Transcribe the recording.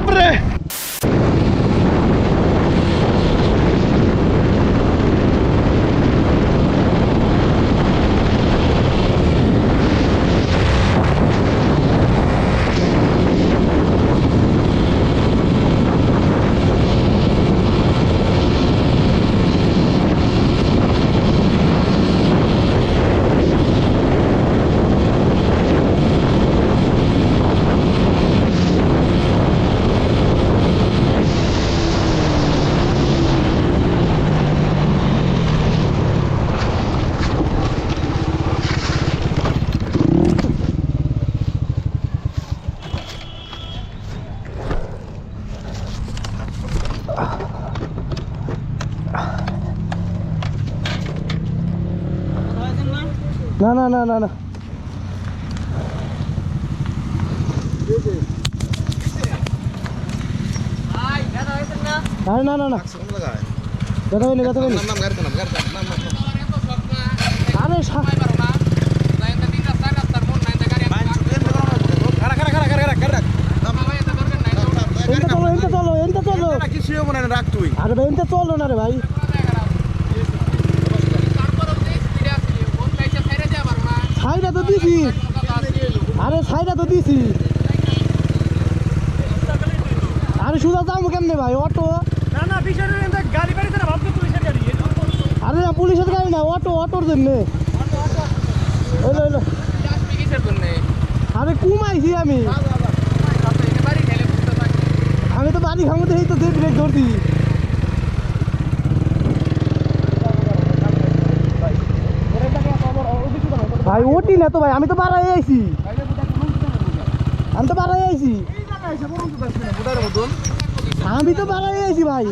বাপরে না না না না না না না না কথা বলি কথা বলি আরে আরে ভাই এনতে চলো না রে ভাই সাইডা তো দিছি আরে সাইডা তো দিছি আরে সুদা যাবো কেমনে ভাই অটো না না বিষয়টা গাড়ি বাড়িতে না ভাবছো পুলিশের গাড়ি আরে না পুলিশের গাড়ি না অটোর জন্য আরে কুমাইছি আমি তো বাড়ি খামো তো এই তো ব্রেক ধরছি ভাই ওটি না তো ভাই আমি তো বাড়াই আইছি আমি তো বাড়াই আইছি ভাই